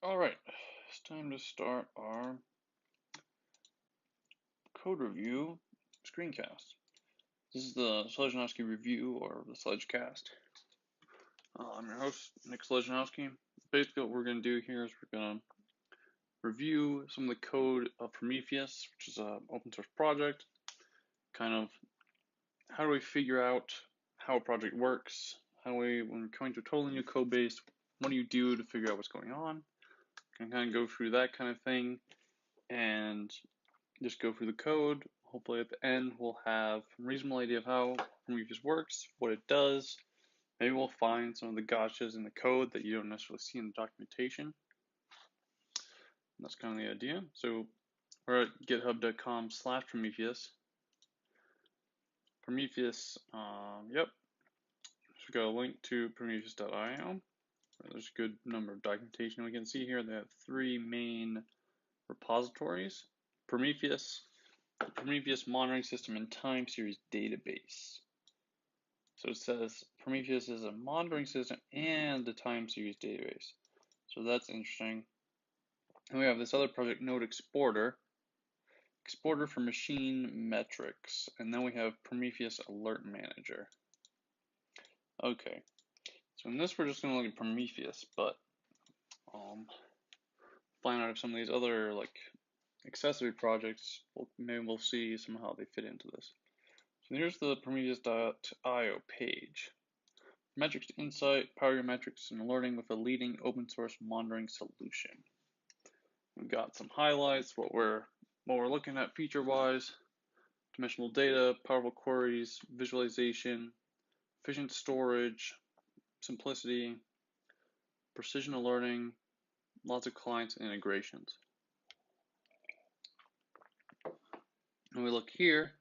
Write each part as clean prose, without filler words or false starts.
All right, it's time to start our code review screencast. This is the SledgeCast review, or the SledgeCast. I'm your host, Nick SledgeCast. Basically, what we're going to do here is we're going to review some of the code of Prometheus, which is an open source project. Kind of how do we figure out how a project works? When we're coming to a totally new code base, what do you do to figure out what's going on? Can kind of go through that kind of thing and just go through the code. Hopefully at the end we'll have a reasonable idea of how Prometheus works, what it does. Maybe we'll find some of the gotchas in the code that you don't necessarily see in the documentation. And that's kind of the idea. So we're at github.com/Prometheus. Prometheus, yep. So we got a link to Prometheus.io. There's a good number of documentation we can see here. They have three main repositories. Prometheus, the Prometheus monitoring system and time series database. So it says Prometheus is a monitoring system and a time series database. So that's interesting. And we have this other project, Node Exporter for machine metrics. And then we have Prometheus Alert Manager. Okay. So in this, we're just going to look at Prometheus, but find out if some of these other accessory projects, maybe we'll see somehow they fit into this. So here's the Prometheus.io page. Metrics to insight, power your metrics and alerting with a leading open source monitoring solution. We've got some highlights, what we're looking at feature-wise, dimensional data, powerful queries, visualization, efficient storage, simplicity, precision alerting, lots of clients and integrations. And we look here,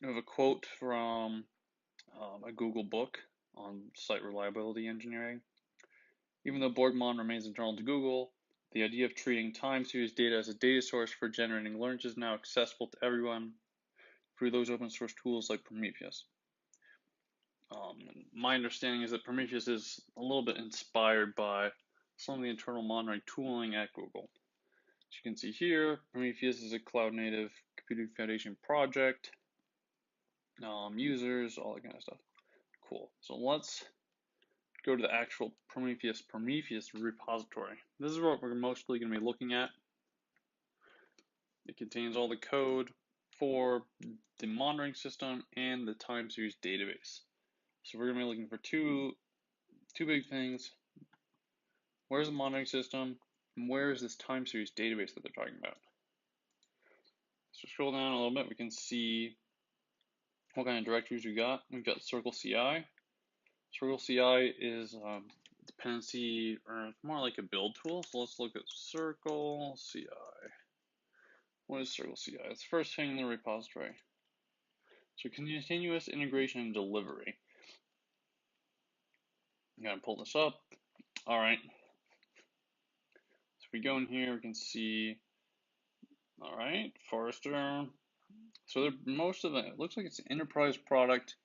we have a quote from a Google book on site reliability engineering. Even though Borgmon remains internal to Google, the idea of treating time series data as a data source for generating alerts is now accessible to everyone through those open source tools like Prometheus. My understanding is that Prometheus is a little bit inspired by some of the internal monitoring tooling at Google. As you can see here, Prometheus is a cloud native computing foundation project, users, all that kind of stuff. Cool. So let's go to the actual Prometheus repository. This is what we're mostly going to be looking at. It contains all the code for the monitoring system and the time series database. So we're going to be looking for two big things. Where's the monitoring system, and where is this time series database that they're talking about? So scroll down a little bit, we can see what kind of directories we got. We've got Circle CI. Circle CI is dependency, or more like a build tool. So let's look at Circle CI. What is Circle CI? It's the first thing in the repository. So continuous integration and delivery. I'm gonna pull this up. All right. So if we go in here, we can see. All right, Forrester. So most of it looks like it's an enterprise product.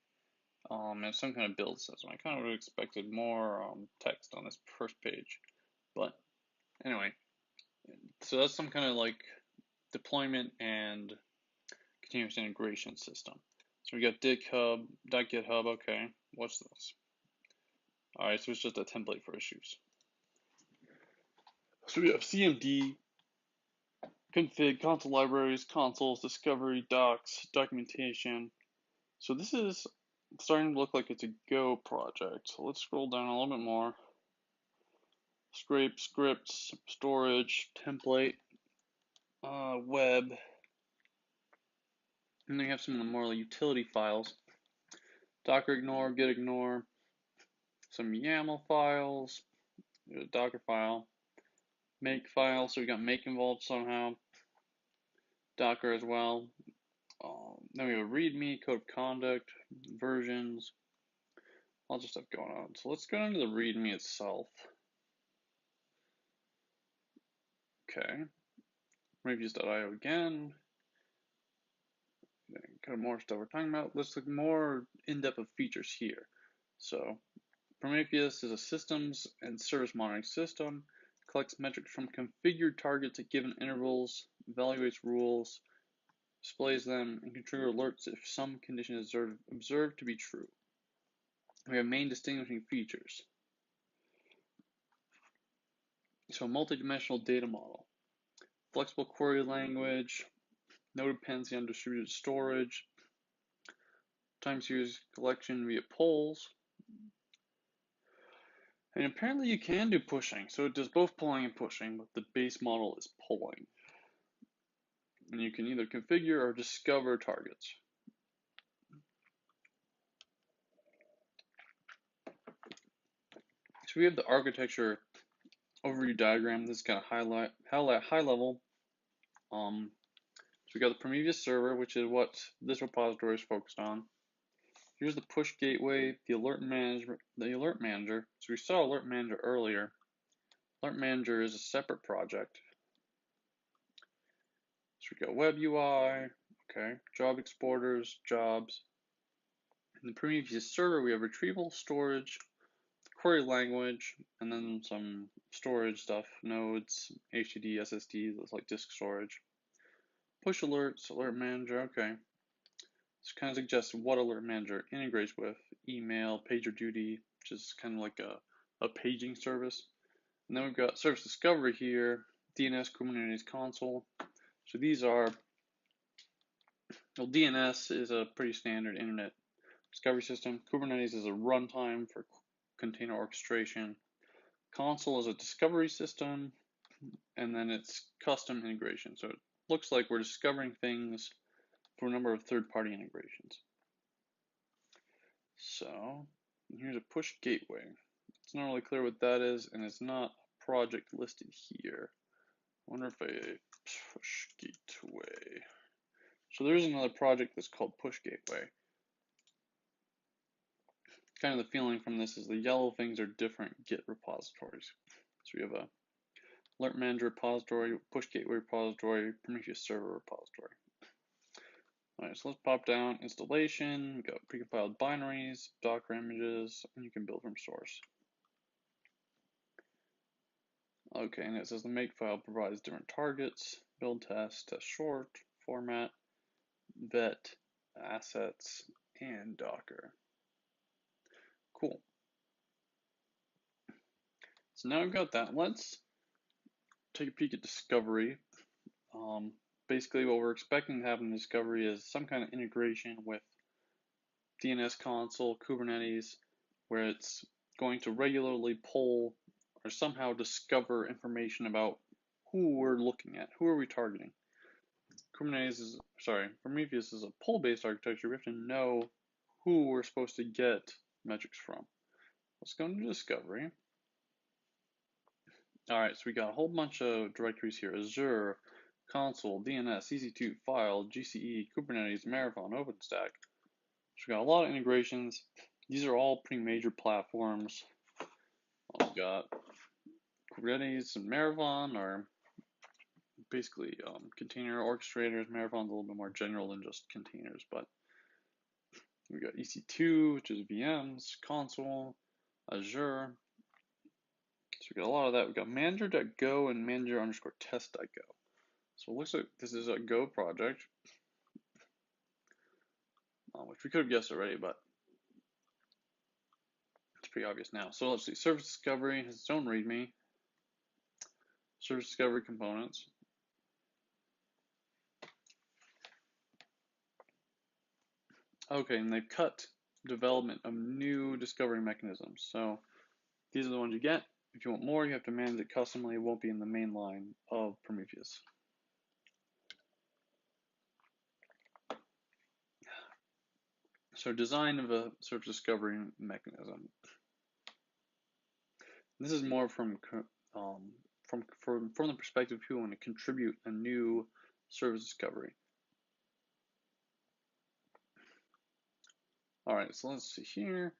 And some kind of build system. I kind of would have expected more text on this first page, but anyway, so that's some kind of deployment and continuous integration system. So we got .github, okay, what's this? All right, so it's just a template for issues. So we have CMD, config, console libraries, consoles, discovery, docs, documentation. So this is starting to look like it's a Go project. So let's scroll down a little bit more. Scrape, scripts, storage, template, web. And then you have some of the more utility files. Docker ignore, git ignore, some YAML files, a Docker file, make file, so we got make involved somehow, Docker as well. Then we have a README, code of conduct, versions, lots of stuff going on. So let's go into the README itself. Okay, Prometheus.io again. Kind of more stuff we're talking about. Let's look more in-depth of features here. So Prometheus is a systems and service monitoring system collects metrics from configured targets at given intervals, evaluates rules, displays them, and can trigger alerts if some condition is observed to be true. We have main distinguishing features. So multi-dimensional data model, flexible query language, no dependency on distributed storage, time series collection via polls, and apparently you can do pushing, so it does both polling and pushing, but the base model is polling. And you can either configure or discover targets. So we have the architecture overview diagram. This is kind of high level. So we got the Prometheus server, which is what this repository is focused on. Here's the push gateway, the alert manager. So we saw alert manager earlier. Alert manager is a separate project. So we got web UI, okay, job exporters, jobs. In the Prometheus server, we have retrieval, storage, query language, and then some storage stuff, nodes, HDD, SSD, that's like disk storage. Push alerts, alert manager, okay. This kind of suggests what alert manager integrates with: email, PagerDuty, which is kind of like a paging service. And then we've got service discovery here, DNS, Kubernetes console. So these are, well, DNS is a pretty standard internet discovery system. Kubernetes is a runtime for container orchestration. Console is a discovery system, and then it's custom integration. So it looks like we're discovering things through a number of third-party integrations. So here's a push gateway. It's not really clear what that is, and it's not a project listed here. I wonder if a push gateway. So there's another project that's called push gateway. Kind of the feeling from this is the yellow things are different Git repositories. So we have a alert manager repository, push gateway repository, Prometheus server repository. Alright, so let's pop down installation. We got precompiled binaries, Docker images, and you can build from source. Okay, and it says the makefile provides different targets, build test, test short, format, vet, assets, and Docker. Cool. So now we've got that. Let's take a peek at discovery. Basically what we're expecting to happen in discovery is some kind of integration with DNS console, Kubernetes, where it's going to regularly poll or somehow discover information about who we're looking at, who are we targeting. Prometheus is a poll-based architecture. We have to know who we're supposed to get metrics from. Let's go into discovery. Alright, so we got a whole bunch of directories here: Azure, console, DNS, EC2, file, GCE, Kubernetes, Marathon, OpenStack. So we got a lot of integrations. These are all pretty major platforms. We've got Kubernetes and Marathon are basically container orchestrators. Marathon's a little bit more general than just containers, but we got EC2, which is VMs, console, Azure. So we got a lot of that. We got manager.go and manager_test.go. So it looks like this is a Go project, which we could have guessed already, but it's pretty obvious now. So let's see. Service discovery has its own README. Service discovery components. Okay, and they've cut development of new discovery mechanisms. So these are the ones you get. If you want more, you have to manage it customly. It won't be in the main line of Prometheus. So design of a service discovery mechanism. This is more from the perspective of who want to contribute a new service discovery. All right, so let's see here.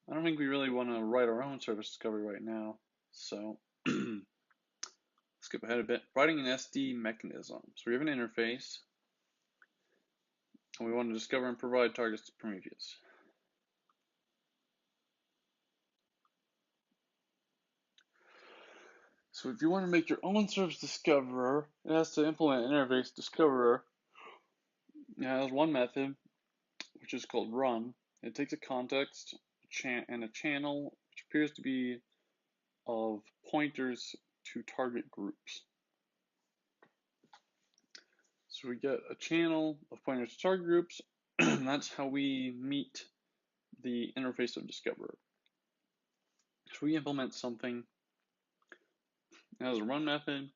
I don't think we really want to write our own service discovery right now, so skip ahead a bit. Writing an SD mechanism. So we have an interface, and we want to discover and provide targets to Prometheus. So So if you want to make your own service discoverer, it has to implement interface discoverer. It has one method, which is called run. It takes a context and a channel, which appears to be of pointers to target groups. So we get a channel of pointers to target groups, and that's how we meet the interface of discoverer. So we implement something. It has a run method,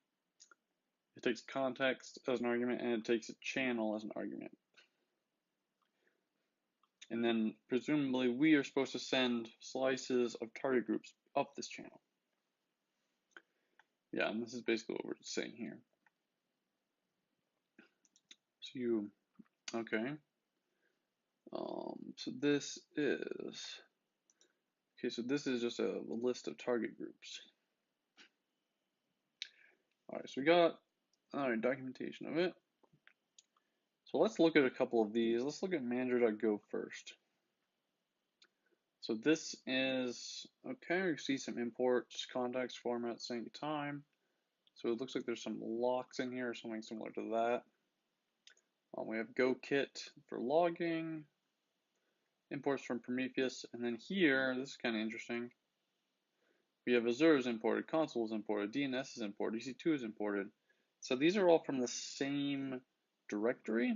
it takes context as an argument, and it takes a channel as an argument. And then presumably we are supposed to send slices of target groups up this channel. Yeah, and this is basically what we're saying here. So okay. So this is, so this is just a list of target groups. Alright, so we got documentation of it. So let's look at a couple of these. Let's look at manager.go first. So this is, okay, we see some imports, context, format, sync, time. So it looks like there's some locks in here or something similar to that. We have GoKit for logging, imports from Prometheus, and then here, this is kind of interesting. We have Azure is imported, console is imported, DNS is imported, EC2 is imported. So these are all from the same directory,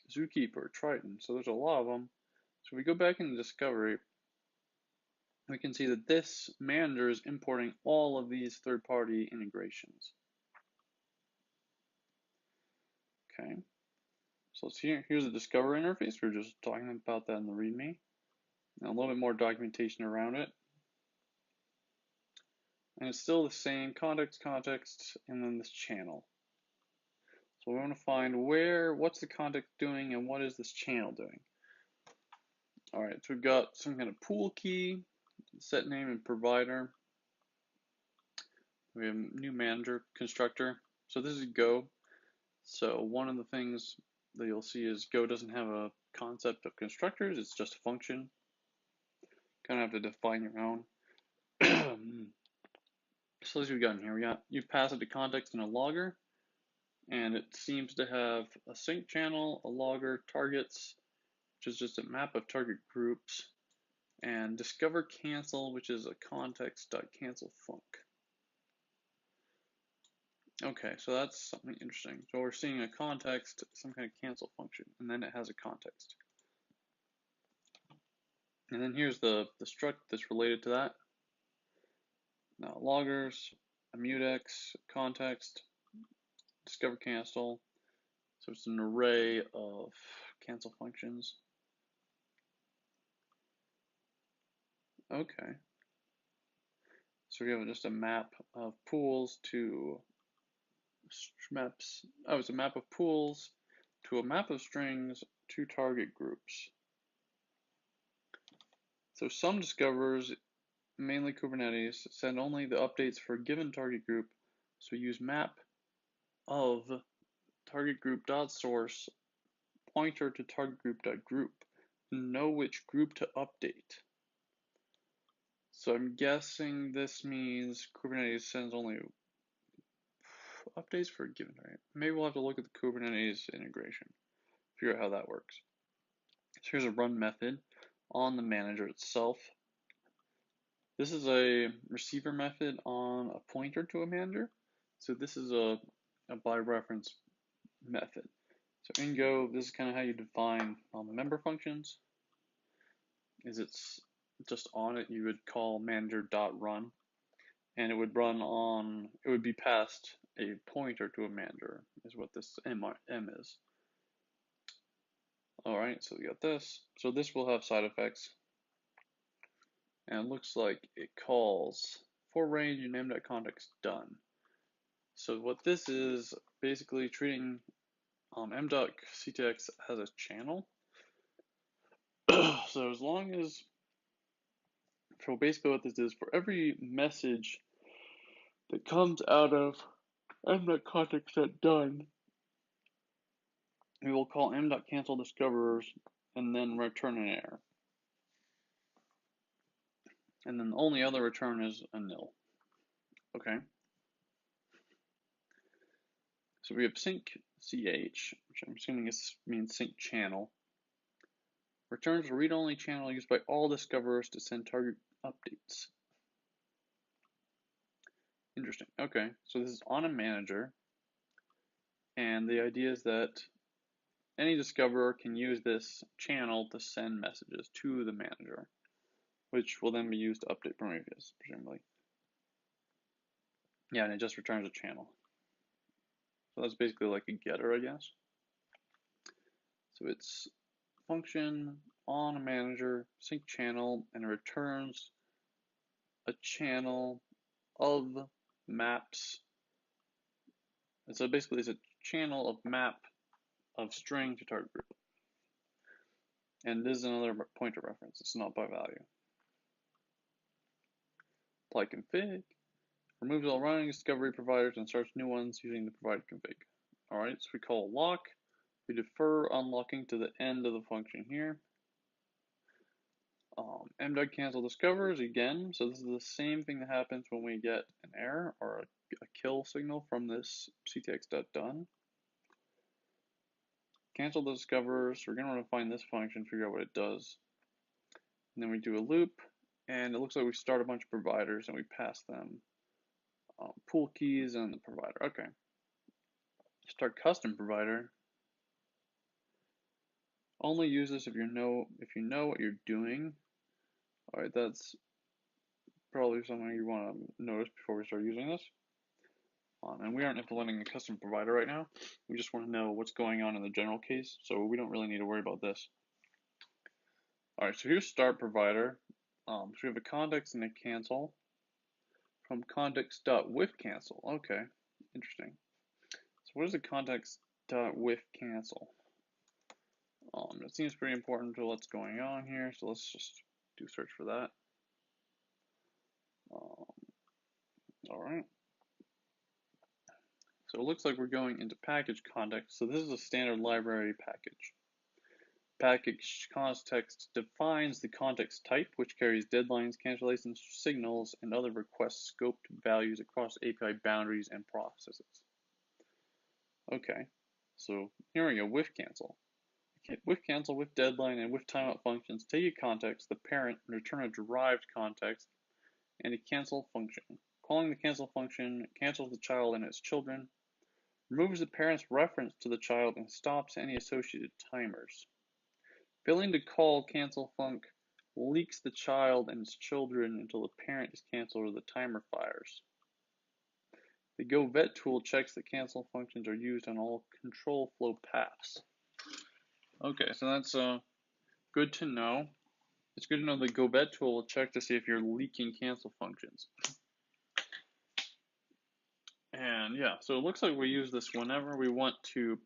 Zookeeper, Triton. So there's a lot of them. So if we go back into Discovery, we can see that this manager is importing all of these third-party integrations. Okay, so let's here's the Discover interface. We were just talking about that in the README. Now a little bit more documentation around it. And it's still the same context, and then this channel. So we want to find what's the context doing and what is this channel doing. All right, so we've got some kind of pool key, set name and provider. We have new manager constructor. So this is Go. So one of the things that you'll see is Go doesn't have a concept of constructors, it's just a function. Kind of have to define your own. So as we've got in here, you've passed it to context and a logger, and it seems to have a sync channel, a logger, targets, which is just a map of target groups, and discover cancel, which is a context.cancel func. Okay, so that's something interesting. So we're seeing a context, some kind of cancel function, and then it has a context. And then here's the struct that's related to that. Now loggers, a mutex, context, discover cancel. So it's an array of cancel functions. Okay. So we have just a map of pools to maps. Oh, it's a map of pools to a map of strings to target groups. So some discoverers, mainly Kubernetes, send only the updates for a given target group. So we use map of target group dot source pointer to target group dot group to know which group to update. So I'm guessing this means Kubernetes sends only updates for a given target. Maybe we'll have to look at the Kubernetes integration, figure out how that works. So here's a run method on the manager itself. This is a receiver method on a pointer to a manager. So this is a by reference method. So in Go, this is kind of how you define the member functions. It's just on it, you would call manager.run, and it would be passed a pointer to a manager, is what this M is. Alright, so we got this. So this will have side effects. And it looks like it calls for range and m.context done. So what this is basically treating m.ctx as a channel. So as long as, so basically what this is, for every message that comes out of m.context.done, we will call m.cancel discoverers and then return an error. And then the only other return is a nil. Okay, So we have sync ch, which I'm assuming means sync channel. Returns a read-only channel used by all discoverers to send target updates. Interesting. Okay, so this is on a manager, and the idea is that any discoverer can use this channel to send messages to the manager, which will then be used to update Prometheus, presumably. Yeah, and it just returns a channel. So that's basically like a getter, I guess. So it's function on a manager, sync channel, and it returns a channel of maps. And so basically it's a channel of map of string to target group. And this is another pointer reference. It's not by value. Apply config. Removes all running discovery providers and starts new ones using the provided config. Alright, so we call lock. We defer unlocking to the end of the function here. mdug cancel discovers again. So this is the same thing that happens when we get an error or a kill signal from this ctx.done. Cancel the discoverers. We're going to want to find this function, figure out what it does. And then we do a loop, and it looks like we start a bunch of providers and we pass them pool keys and the provider. Okay. Start custom provider. Only use this if you know what you're doing. All right, that's probably something you want to notice before we start using this. And we aren't implementing a custom provider right now. We just want to know what's going on in the general case, so we don't really need to worry about this. All right, so here's start provider. So we have a context and a cancel from context.with cancel. Okay, interesting. So what is a context.with cancel? It seems pretty important to what's going on here, so let's just do search for that. All right. So it looks like we're going into package context. So this is a standard library package. Package context defines the context type, which carries deadlines, cancellations, signals, and other request scoped values across API boundaries and processes. Okay, so here we go, with cancel. Okay, with cancel, with deadline, and with timeout functions take a context, the parent, and return a derived context and a cancel function. Calling the cancel function cancels the child and its children, removes the parent's reference to the child, and stops any associated timers. Failing to call cancel func leaks the child and its children until the parent is canceled or the timer fires. The govet tool checks that cancel functions are used on all control flow paths. Okay, so that's good to know. It's good to know the govet tool will check to see if you're leaking cancel functions. And yeah, so it looks like we use this whenever we want to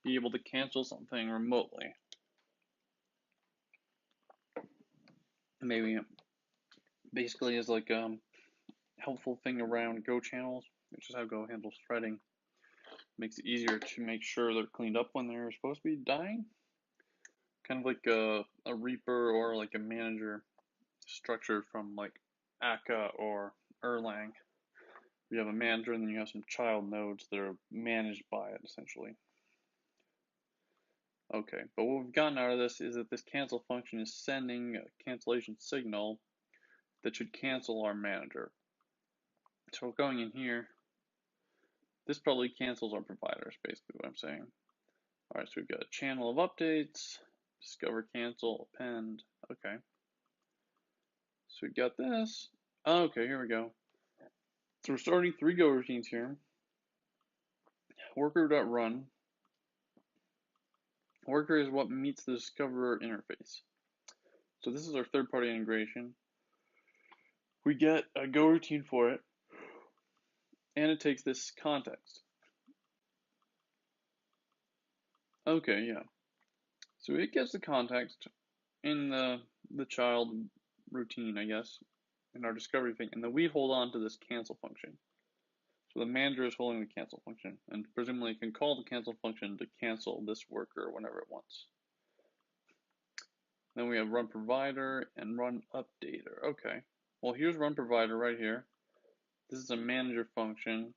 be able to cancel something remotely. Maybe basically is like a helpful thing around Go channels, which is how Go handles threading. Makes it easier to make sure they're cleaned up when they're supposed to be dying. Kind of like a Reaper or like a manager structure from like Akka or Erlang. You have a manager and then you have some child nodes that are managed by it essentially. Okay, but what we've gotten out of this is that this cancel function is sending a cancellation signal that should cancel our manager. So we're going in here. This probably cancels our providers, basically what I'm saying. All right, so we've got a channel of updates, discover, cancel, append. Okay. So we got this. Okay, here we go. So we're starting 3 Go routines here. Worker.run. Worker is what meets the discoverer interface. So this is our third-party integration. We get a Go routine for it, and it takes this context. Okay, yeah. So it gets the context in the child routine, I guess, in our discovery thing, and then we hold on to this cancel function. So the manager is holding the cancel function, and presumably it can call the cancel function to cancel this worker whenever it wants. Then we have run provider and run updater. Okay, well here's run provider right here. This is a manager function.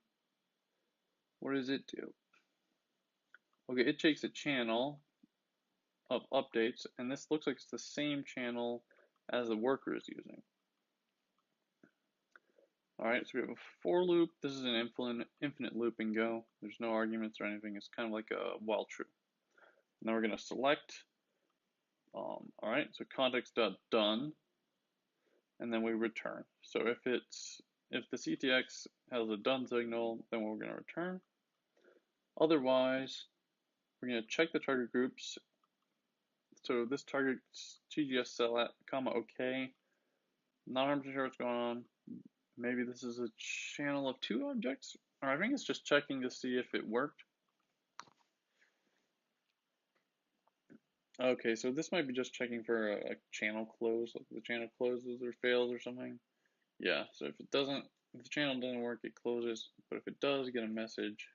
what does it do? Okay, it takes a channel of updates, and this looks like it's the same channel as the worker is using. Alright, so we have a for loop. This is an infinite loop in Go. There's no arguments or anything. It's kind of like a while true. Now we're going to select. Alright, so context.done, and then we return. So if the CTX has a done signal, then we're going to return. Otherwise, we're going to check the target groups. So this target's TGS cell at comma OK. Not 100% sure what's going on. Maybe this is a channel of 2 objects, or I think it's just checking to see if it worked. Okay, so this might be just checking for a channel close, like the channel closes or fails or something. Yeah, so if the channel doesn't work, it closes, but if it does, get a message.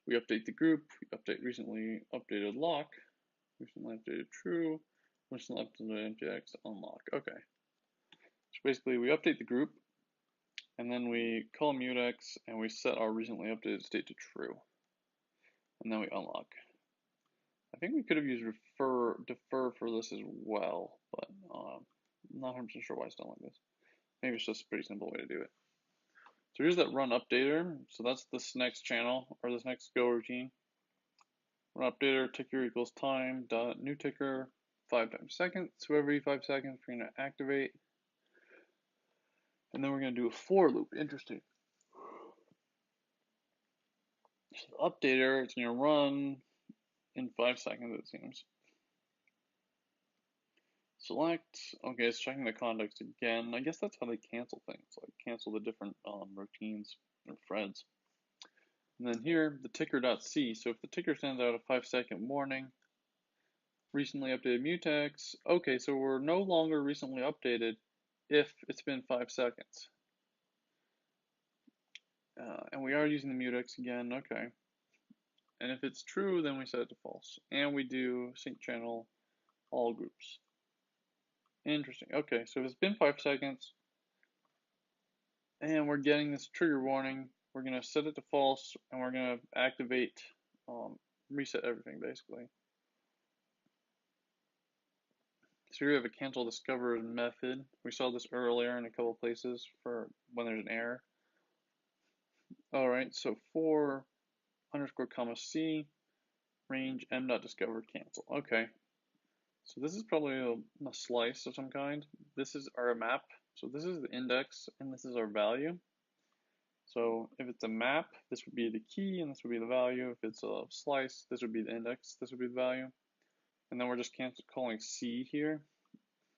We update the group, we update recently updated lock, recently updated true, recently updated MTX unlock. Okay. So basically we update the group, and then we call mutex and we set our recently updated state to true. And then we unlock. I think we could have used defer for this as well, but I'm not 100% sure why it's done like this. Maybe it's just a pretty simple way to do it. So here's that run updater. So that's this next channel, or this next Go routine. Run updater, ticker equals time, dot new ticker, 5 times seconds. So every 5 seconds, we're going to activate. And then we're going to do a for loop. Interesting. So the updater, it's going to run in 5 seconds, it seems. Select, okay, it's checking the context again. I guess that's how they cancel things, like cancel the different routines or threads. And then here, the ticker.c. So if the ticker sends out a 5-second warning, recently updated mutex. Okay, so we're no longer recently updated if it's been 5 seconds. And we are using the mutex again, okay. And if it's true, then we set it to false. And we do sync channel all groups. Interesting. Okay, so if it's been 5 seconds and we're getting this trigger warning, we're going to set it to false and we're going to activate, reset everything basically. So here we have a cancel discover method. We saw this earlier in a couple places for when there's an error. Alright, so for underscore comma c range m.discover cancel. Okay. So this is probably a slice of some kind. This is our map. So this is the index and this is our value. So if it's a map, this would be the key and this would be the value. If it's a slice, this would be the index, this would be the value. And then we're just calling C here.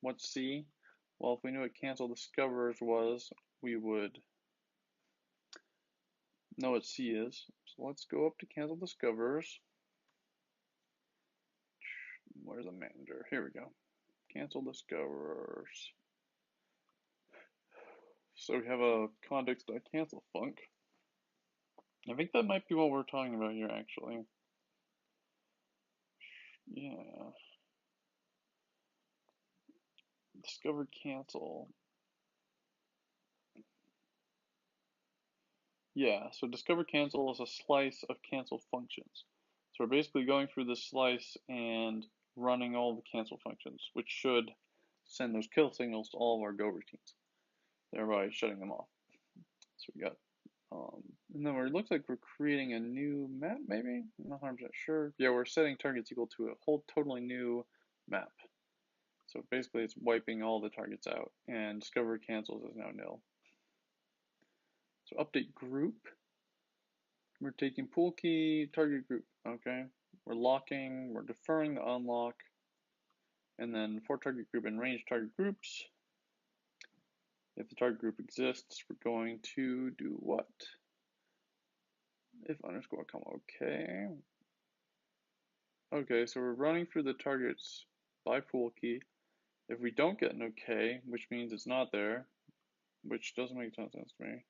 What's C? Well, if we knew what cancel discovers was, we would know what C is. So let's go up to cancel discovers. Where's the manager? Here we go. Cancel discovers. So we have a context.cancel func. I think that might be what we're talking about here, actually. Yeah. Discover cancel. Yeah, so discover cancel is a slice of cancel functions. So we're basically going through this slice and running all the cancel functions, which should send those kill signals to all of our Go routines, thereby shutting them off. So we got, and then it looks like we're creating a new map, maybe? I'm not 100% sure. Yeah, we're setting targets equal to a whole totally new map. So basically it's wiping all the targets out, and discover cancels is now nil. So update group. We're taking pool key, target group, okay. We're locking, we're deferring the unlock, and then for target group and range target groups. If the target group exists, we're going to do what? If underscore comma okay. Okay, so we're running through the targets by pool key. If we don't get an okay, which means it's not there, which doesn't make sense to me.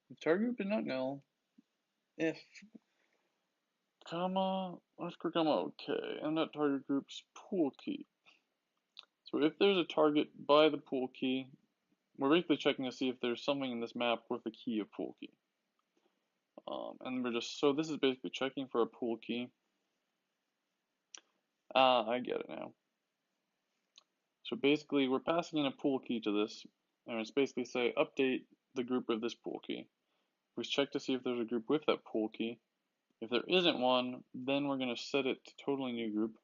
The target group is not null. If comma underscore comma okay, and that target group's pool key. So if there's a target by the pool key, we're basically checking to see if there's something in this map with the key of pool key. And we're just, so this is basically checking for a pool key. I get it now. So basically we're passing in a pool key to this, and it's basically say update the group with this pool key. We check to see if there's a group with that pool key. If there isn't one, then we're going to set it to totally new group.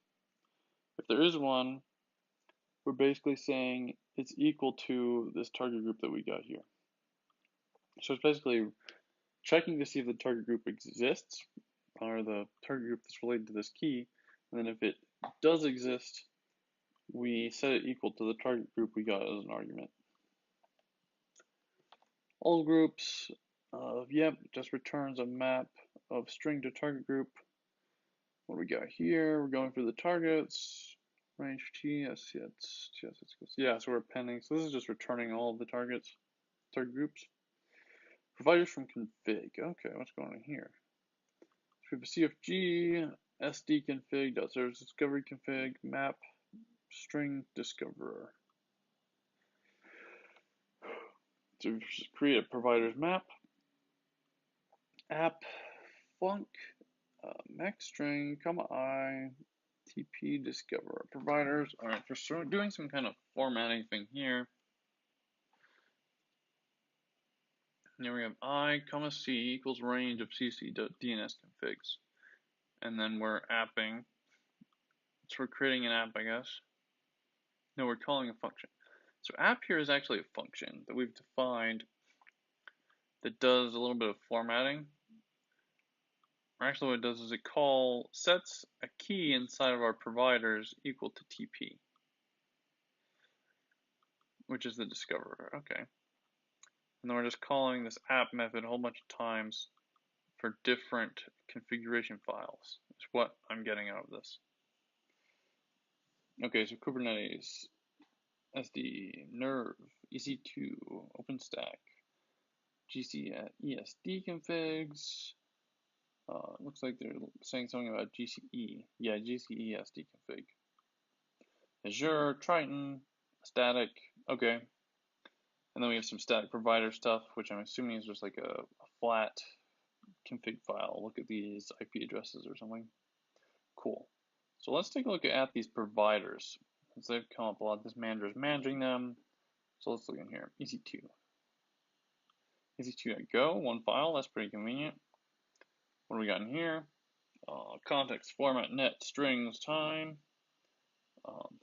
If there is one, we're basically saying it's equal to this target group that we got here. So it's basically checking to see if the target group exists, or the target group that's related to this key, and then if it does exist, we set it equal to the target group we got as an argument. All groups, yep, just returns a map of string to target group. What do we got here? We're going through the targets. Range T, yes, yeah, so we're appending. So this is just returning all of the target groups. Providers from config. Okay, what's going on here? So we have a CFG, SD config, .service discovery config, map, string discoverer. So we create a provider's map, app, func, max string, comma I, TP discoverer providers. All right, for doing some kind of formatting thing here. Here we have I, comma C equals range of cc.dns configs. And then we're apping. So we're creating an app, I guess. No, we're calling a function. So app here is actually a function that we've defined that does a little bit of formatting. Or actually what it does is it sets a key inside of our providers equal to TP, which is the discoverer. Okay. And then we're just calling this app method a whole bunch of times for different configuration files. Is what I'm getting out of this. Okay, so Kubernetes, SD, Nerve, EC2, OpenStack, GC at ESD configs. Looks like they're saying something about GCE. Yeah, GCE SD config. Azure, Triton, static. Okay. And then we have some static provider stuff, which I'm assuming is just like a flat config file. Look at these IP addresses or something. Cool. So let's take a look at these providers. Since they've come up a lot, this manager is managing them. So let's look in here. EC2. EC2 at go, one file. That's pretty convenient. What do we got in here? Context, format, net, strings, time.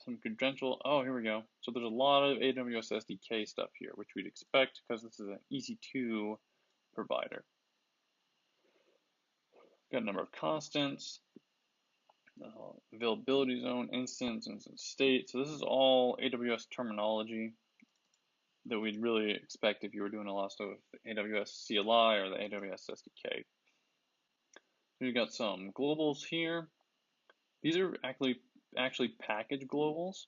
Some credential. Oh, here we go. So there's a lot of AWS SDK stuff here, which we'd expect because this is an EC2 provider. Got a number of constants, availability zone, instance state. So this is all AWS terminology that we'd really expect if you were doing a lot of stuff with AWS CLI or the AWS SDK. We've got some globals here. These are actually package globals.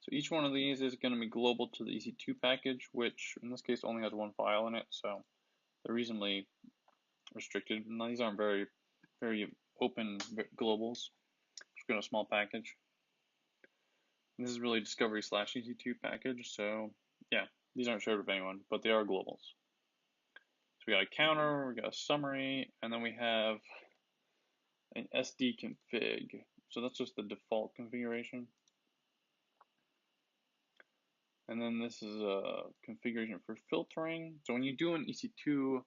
So each one of these is going to be global to the EC2 package, which in this case only has one file in it, so they're reasonably restricted. And these aren't very open globals. Just got a small package. And this is really discovery / EC2 package, so yeah, these aren't shared with anyone, but they are globals. So we got a counter, we got a summary, and then we have an SD config. So that's just the default configuration. And then this is a configuration for filtering. So when you do an EC2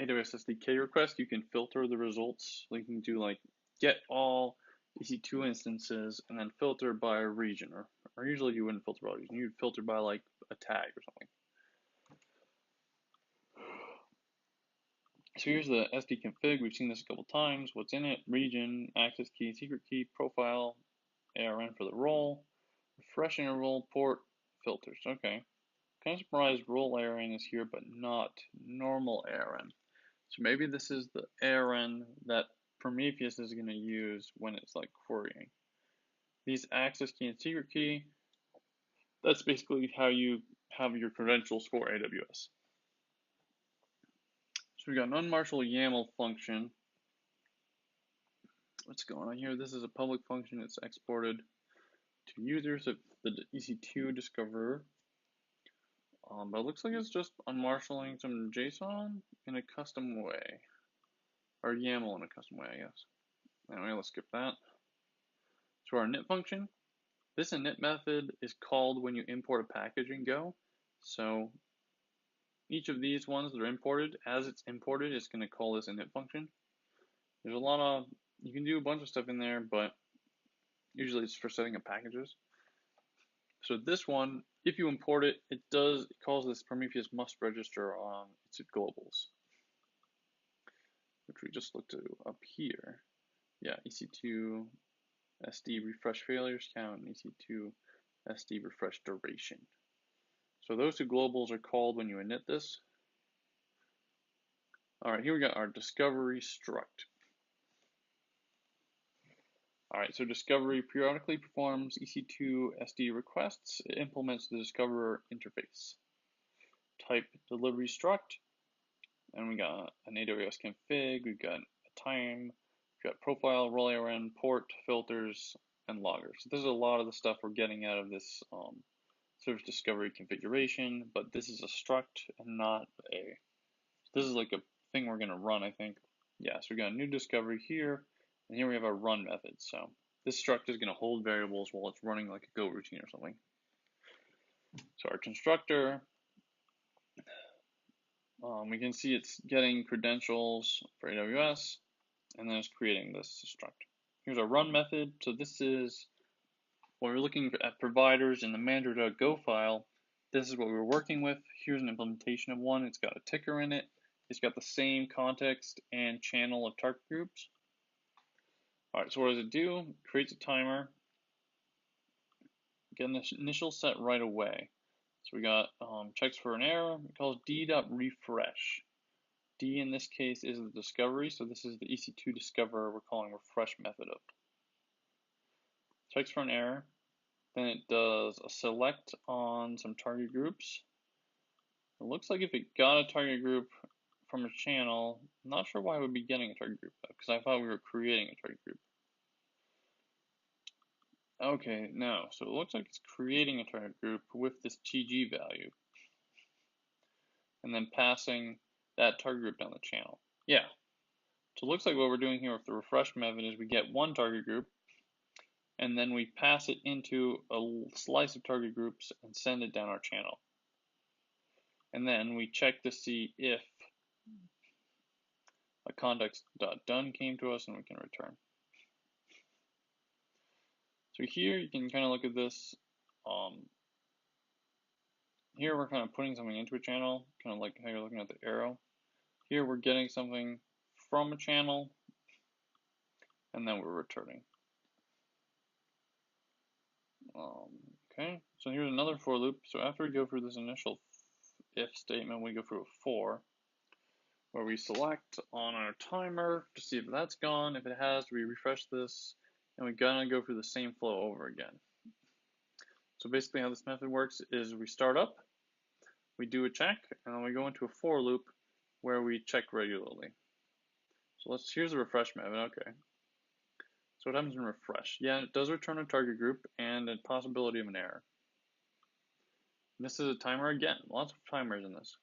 AWS SDK request, you can filter the results. So you can do like get all EC2 instances and then filter by region. Or usually you wouldn't filter by region. You'd filter by like a tag or something. So here's the SD config. We've seen this a couple times. What's in it? Region, access key, secret key, profile, ARN for the role, refreshing a role, port, filters. Okay. Kind of surprised role ARN is here, but not normal ARN. So maybe this is the ARN that Prometheus is going to use when it's like querying. These access key and secret key, that's basically how you have your credentials for AWS. So we got an unmarshal YAML function. What's going on here? This is a public function. It's exported to users of the EC2 discoverer. But it looks like it's just unmarshalling some JSON in a custom way. Or YAML in a custom way, I guess. Anyway, let's skip that. So our init function. This init method is called when you import a package in Go. So each of these ones that are imported, as it's imported, it's going to call this init function. There's a lot of, you can do a bunch of stuff in there, but usually it's for setting up packages. So this one, if you import it, it calls this Prometheus must register on its globals, which we just looked at up here. Yeah, EC2 SD refresh failures count and EC2 SD refresh duration. So those two globals are called when you init this. All right, here we got our discovery struct. All right, so discovery periodically performs EC2 SD requests. It implements the discoverer interface. Type delivery struct, and we got an AWS config, we've got a time, we've got profile, role ARN, port, filters, and loggers. So this is a lot of the stuff we're getting out of this service discovery configuration, but this is a struct and not a, this is like a thing we're gonna run, I think. Yeah, so we got a new discovery here, and here we have our run method. So this struct is gonna hold variables while it's running like a Go routine or something. So our constructor, we can see it's getting credentials for AWS, and then it's creating this struct. Here's our run method. So this is when we're looking at providers in the manager.go file. This is what we were working with. Here's an implementation of one. It's got a ticker in it. It's got the same context and channel of target groups. All right, so what does it do? It creates a timer. Get an initial set right away. So we got checks for an error. It calls d.refresh. D in this case is the discovery, so this is the EC2 discoverer we're calling refresh method of. Checks for an error. Then it does a select on some target groups. It looks like if it got a target group from a channel, I'm not sure why it would be getting a target group, because I thought we were creating a target group. Okay, no, so it looks like it's creating a target group with this TG value, and then passing that target group down the channel. Yeah, so it looks like what we're doing here with the refresh method is we get one target group, and then we pass it into a slice of target groups and send it down our channel. And then we check to see if a context.done came to us, and we can return. So here you can kind of look at this. Here we're kind of putting something into a channel, kind of like how you're looking at the arrow. Here we're getting something from a channel, and then we're returning. Okay, so here's another for loop. So after we go through this initial if statement, we go through a for, where we select on our timer to see if that's gone. If it has, we refresh this, and we're gonna go through the same flow over again. So basically how this method works is we start up, we do a check, and then we go into a for loop where we check regularly. So here's the refresh method, okay. So what happens in refresh? Yeah, it does return a target group and a possibility of an error. And this is a timer again, lots of timers in this.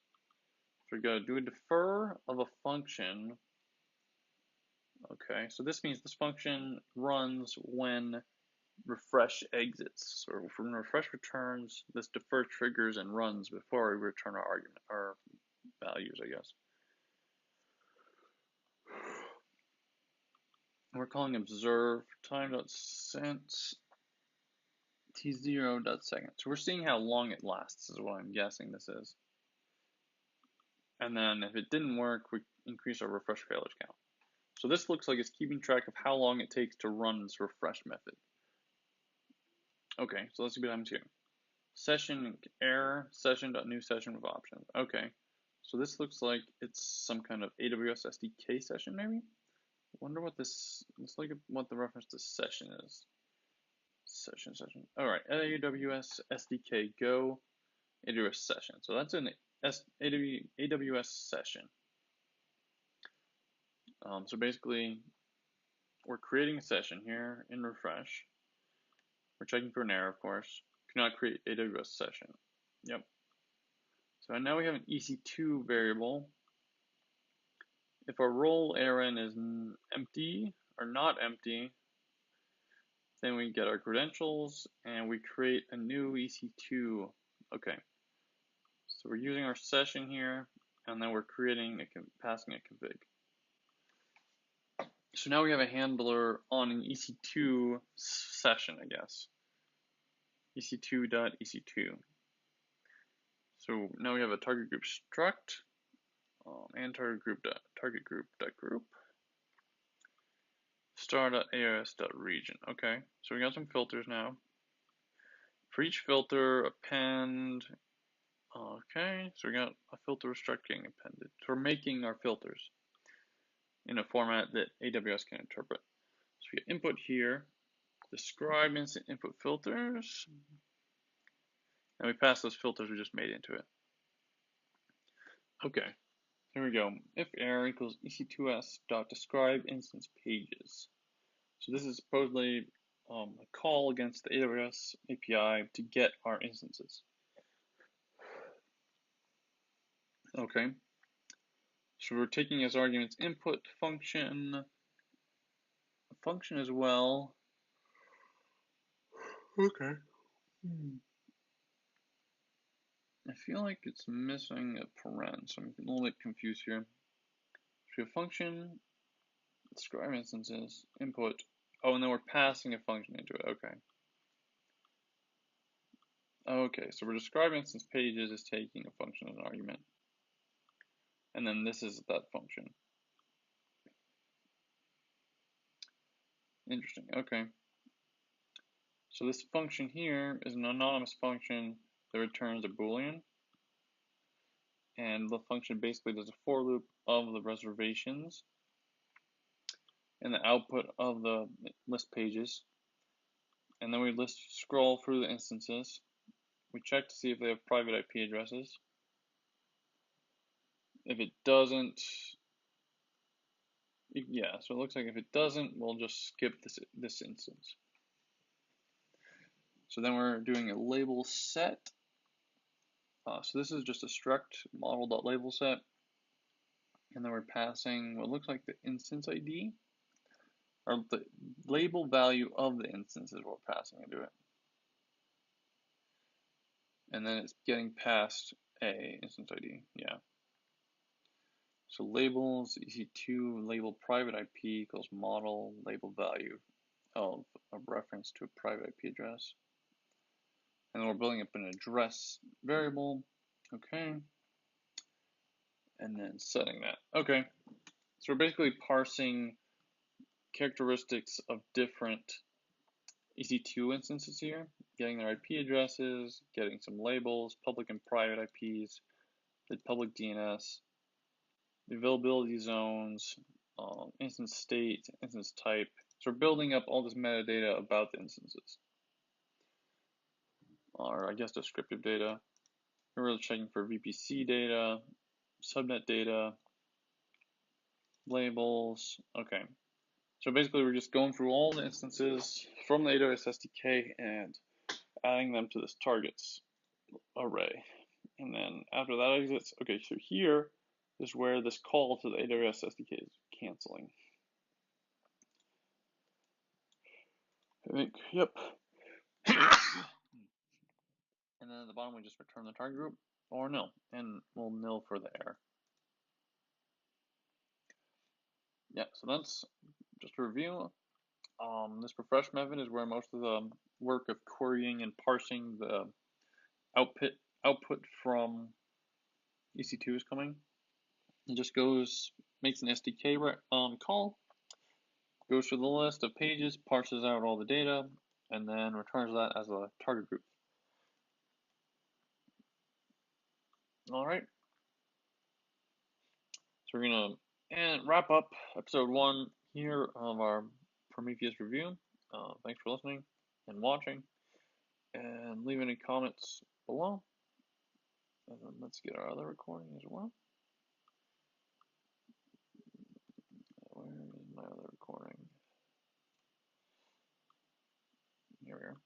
So we go do a defer of a function. Okay, so this means this function runs when refresh exits. So when refresh returns, this defer triggers and runs before we return our argument, our values, I guess. We're calling observe time.sent t0.second. So we're seeing how long it lasts is what I'm guessing this is. And then if it didn't work, we increase our refresh failures count. So this looks like it's keeping track of how long it takes to run this refresh method. Okay, so let's see what happens here. Session error, session.new session with options. Okay, so this looks like it's some kind of AWS SDK session maybe? I wonder what this, let's look at what the reference to session is. Session. All right, AWS SDK Go AWS session. So that's an AWS session. So basically, we're creating a session here in refresh. We're checking for an error, of course. Cannot create AWS session. Yep. So now we have an EC2 variable. If our role ARN is empty or not empty, then we get our credentials and we create a new EC2. Okay, so we're using our session here, and then we're creating passing a config. So now we have a handler on an EC2 session, I guess. EC2.EC2. So now we have a target group struct and target group.group star.ars.region. Okay, so we got some filters now. For each filter, append. Okay, so we got a filter struct getting appended. So we're making our filters in a format that AWS can interpret. So we get input here, describe instant input filters, and we pass those filters we just made into it. Okay, here we go. If error equals ec2s.describe instance pages. So this is supposedly a call against the AWS API to get our instances. Okay, so we're taking as arguments input function, function as well. Okay. I feel like it's missing a paren, so I'm a little bit confused here. So we have function, describe instances, input. Oh, and then we're passing a function into it. Okay. Okay, so we're describing instance pages is taking a function as an argument. And then this is that function. Interesting, okay. So this function here is an anonymous function that returns a Boolean. And the function basically does a for loop of the reservations and the output of the list pages. And then we scroll through the instances. We check to see if they have private IP addresses. If it doesn't, yeah, so it looks like if it doesn't, we'll just skip this instance. So then we're doing a label set. So this is just a struct model.label set. And then we're passing what looks like the instance ID, or the label value of the instances we're passing into it. And then it's getting passed a instance ID, yeah. So labels, EC2 label private IP equals model label value of a reference to a private IP address. And then we're building up an address variable, okay. And then setting that, okay. So we're basically parsing characteristics of different EC2 instances here, getting their IP addresses, getting some labels, public and private IPs, the public DNS, the availability zones, instance state, instance type. So we're building up all this metadata about the instances, or I guess descriptive data. We're really checking for VPC data, subnet data, labels. Okay, so basically we're just going through all the instances from the AWS SDK and adding them to this targets array. And then after that exits, okay, so here is where this call to the AWS SDK is canceling. I think, yep. And then at the bottom we just return the target group, or nil, and we'll nil for the error. Yeah, so that's just a review. This refresh method is where most of the work of querying and parsing the output from EC2 is coming. It just makes an SDK call, goes through the list of pages, parses out all the data, and then returns that as a target group. All right. So we're gonna wrap up episode 1 here of our Prometheus review. Thanks for listening and watching, and leave any comments below. And then let's get our other recording as well. Where is my other recording? Here we are.